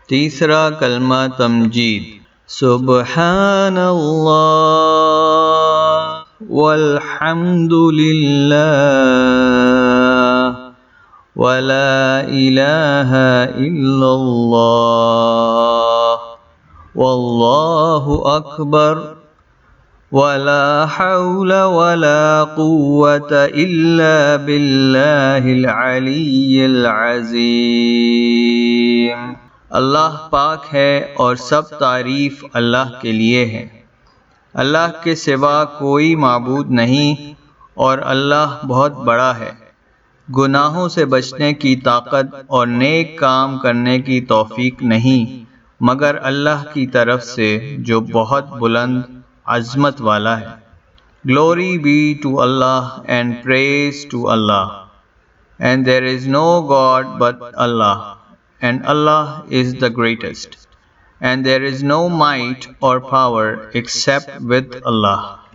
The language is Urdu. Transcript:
تیسرا کلمہ تمجید، سبحان اللہ والحمد للہ ولا الہ الا اللہ واللہ اکبر ولا حول ولا قوة الا باللہ العلی العظیم۔ اللہ پاک ہے اور سب تعریف اللہ کے لیے ہے۔ اللہ کے سوا کوئی معبود نہیں اور اللہ بہت بڑا ہے۔ گناہوں سے بچنے کی طاقت اور نیک کام کرنے کی توفیق نہیں مگر اللہ کی طرف سے جو بہت بلند عظمت والا ہے۔ Glory be to Allah and praise to Allah. And there is no God but Allah. And Allah is the greatest. And there is no might or power except with Allah.